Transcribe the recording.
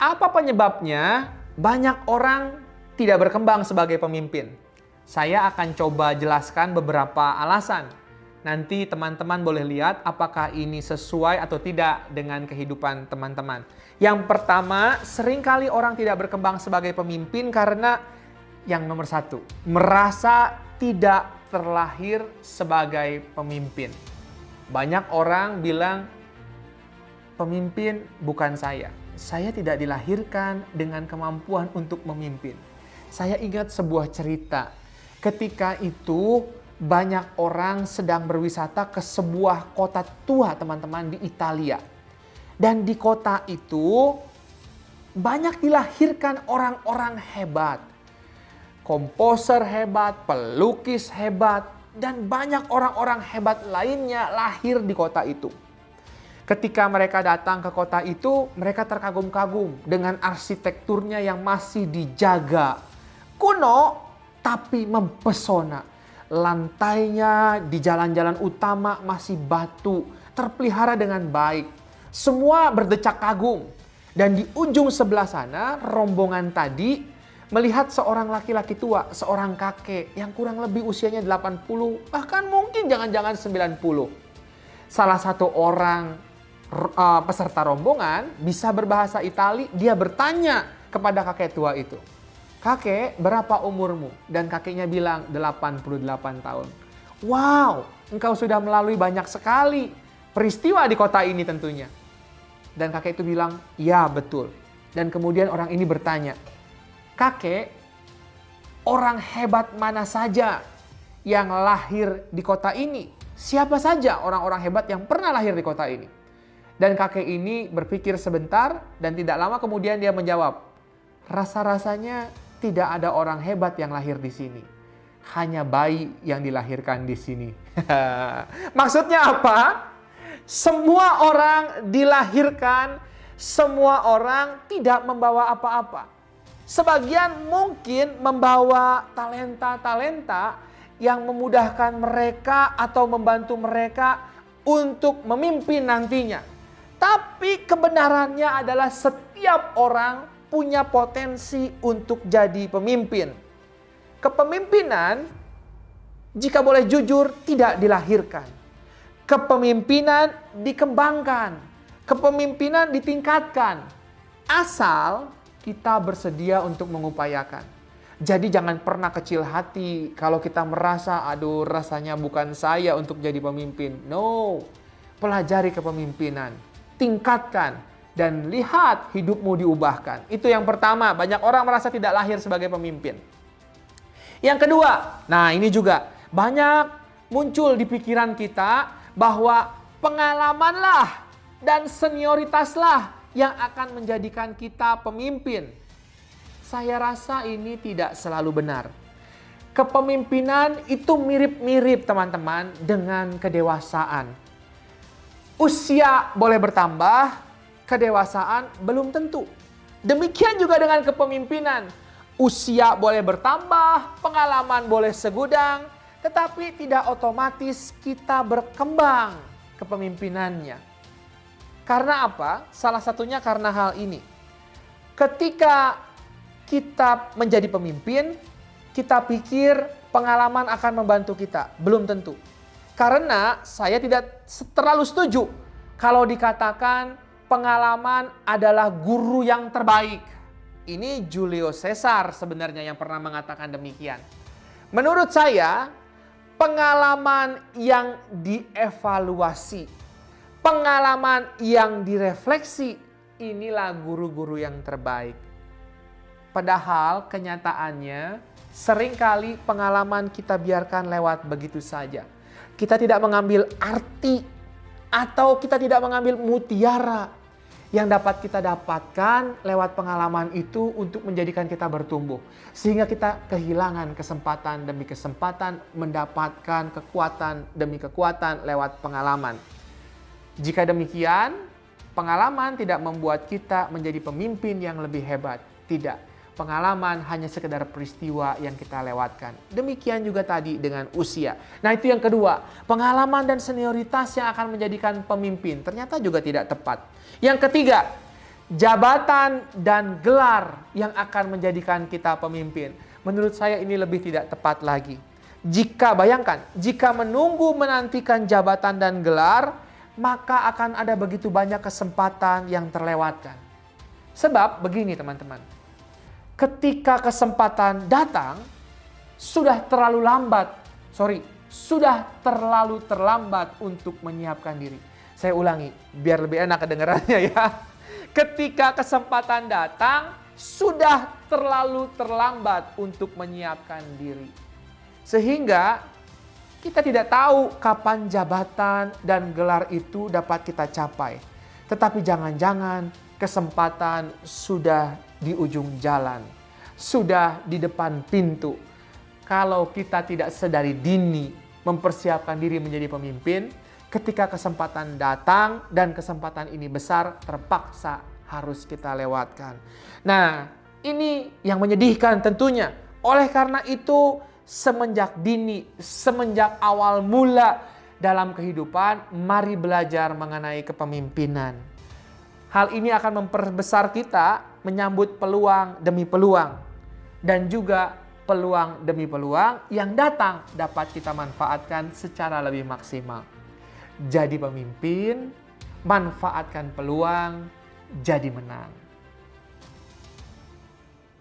Apa penyebabnya banyak orang tidak berkembang sebagai pemimpin? Saya akan coba jelaskan beberapa alasan. Nanti teman-teman boleh lihat apakah ini sesuai atau tidak dengan kehidupan teman-teman. Yang pertama, seringkali orang tidak berkembang sebagai pemimpin karena yang nomor satu, merasa tidak terlahir sebagai pemimpin. Banyak orang bilang, pemimpin bukan saya. Saya tidak dilahirkan dengan kemampuan untuk memimpin. Saya ingat sebuah cerita. Ketika itu banyak orang sedang berwisata ke sebuah kota tua, teman-teman, di Italia. Dan di kota itu banyak dilahirkan orang-orang hebat. Komposer hebat, pelukis hebat, dan banyak orang-orang hebat lainnya lahir di kota itu. Ketika mereka datang ke kota itu, mereka terkagum-kagum dengan arsitekturnya yang masih dijaga. Kuno, tapi mempesona. Lantainya di jalan-jalan utama masih batu, terpelihara dengan baik. Semua berdecak kagum. Dan di ujung sebelah sana, rombongan tadi melihat seorang laki-laki tua, seorang kakek yang kurang lebih usianya 80, bahkan mungkin jangan-jangan 90. Salah satu orang peserta rombongan bisa berbahasa Itali, dia bertanya kepada kakek tua itu, "Kakek, berapa umurmu?" Dan kakeknya bilang 88 tahun. "Wow, engkau sudah melalui banyak sekali peristiwa di kota ini tentunya." Dan kakek itu bilang, "Ya, betul." Dan kemudian orang ini bertanya, "Kakek, orang hebat mana saja yang lahir di kota ini? Siapa saja orang-orang hebat yang pernah lahir di kota ini?" Dan kakek ini berpikir sebentar dan tidak lama kemudian dia menjawab, "Rasa-rasanya tidak ada orang hebat yang lahir di sini. Hanya bayi yang dilahirkan di sini." Maksudnya apa? Semua orang dilahirkan, semua orang tidak membawa apa-apa. Sebagian mungkin membawa talenta-talenta yang memudahkan mereka atau membantu mereka untuk memimpin nantinya. Tapi kebenarannya adalah setiap orang punya potensi untuk jadi pemimpin. Kepemimpinan, jika boleh jujur, tidak dilahirkan. Kepemimpinan dikembangkan. Kepemimpinan ditingkatkan. Asal kita bersedia untuk mengupayakan. Jadi jangan pernah kecil hati kalau kita merasa, aduh rasanya bukan saya untuk jadi pemimpin. No, pelajari kepemimpinan, tingkatkan, dan lihat hidupmu diubahkan. Itu yang pertama, banyak orang merasa tidak lahir sebagai pemimpin. Yang kedua, nah ini juga banyak muncul di pikiran kita bahwa pengalamanlah dan senioritaslah yang akan menjadikan kita pemimpin. Saya rasa ini tidak selalu benar. Kepemimpinan itu mirip-mirip, teman-teman, dengan kedewasaan. Usia boleh bertambah, kedewasaan belum tentu. Demikian juga dengan kepemimpinan. Usia boleh bertambah, pengalaman boleh segudang, tetapi tidak otomatis kita berkembang kepemimpinannya. Karena apa? Salah satunya karena hal ini. Ketika kita menjadi pemimpin, kita pikir pengalaman akan membantu kita. Belum tentu. Karena saya tidak terlalu setuju kalau dikatakan pengalaman adalah guru yang terbaik. Ini Julio Caesar sebenarnya yang pernah mengatakan demikian. Menurut saya, pengalaman yang dievaluasi, pengalaman yang direfleksi, inilah guru-guru yang terbaik. Padahal kenyataannya seringkali pengalaman kita biarkan lewat begitu saja. Kita tidak mengambil arti atau kita tidak mengambil mutiara yang dapat kita dapatkan lewat pengalaman itu untuk menjadikan kita bertumbuh. Sehingga kita kehilangan kesempatan demi kesempatan mendapatkan kekuatan demi kekuatan lewat pengalaman. Jika demikian, pengalaman tidak membuat kita menjadi pemimpin yang lebih hebat. Tidak. Pengalaman hanya sekedar peristiwa yang kita lewatkan. Demikian juga tadi dengan usia. Nah, itu yang kedua. Pengalaman dan senioritas yang akan menjadikan pemimpin ternyata juga tidak tepat. Yang ketiga, jabatan dan gelar yang akan menjadikan kita pemimpin. Menurut saya ini lebih tidak tepat lagi. Bayangkan, jika menunggu menantikan jabatan dan gelar, maka akan ada begitu banyak kesempatan yang terlewatkan. Sebab begini teman-teman, ketika kesempatan datang, sudah terlalu terlambat untuk menyiapkan diri. Saya ulangi, biar lebih enak kedengarannya ya. Ketika kesempatan datang, sudah terlalu terlambat untuk menyiapkan diri. Sehingga kita tidak tahu kapan jabatan dan gelar itu dapat kita capai. Tetapi jangan-jangan kesempatan sudah di ujung jalan, sudah di depan pintu. Kalau kita tidak sedari dini mempersiapkan diri menjadi pemimpin, ketika kesempatan datang dan kesempatan ini besar, terpaksa harus kita lewatkan. Nah, ini yang menyedihkan tentunya. Oleh karena itu, semenjak dini, semenjak awal mula dalam kehidupan, mari belajar mengenai kepemimpinan. Hal ini akan memperbesar kita menyambut peluang demi peluang. Dan juga peluang demi peluang yang datang dapat kita manfaatkan secara lebih maksimal. Jadi pemimpin, manfaatkan peluang, jadi menang.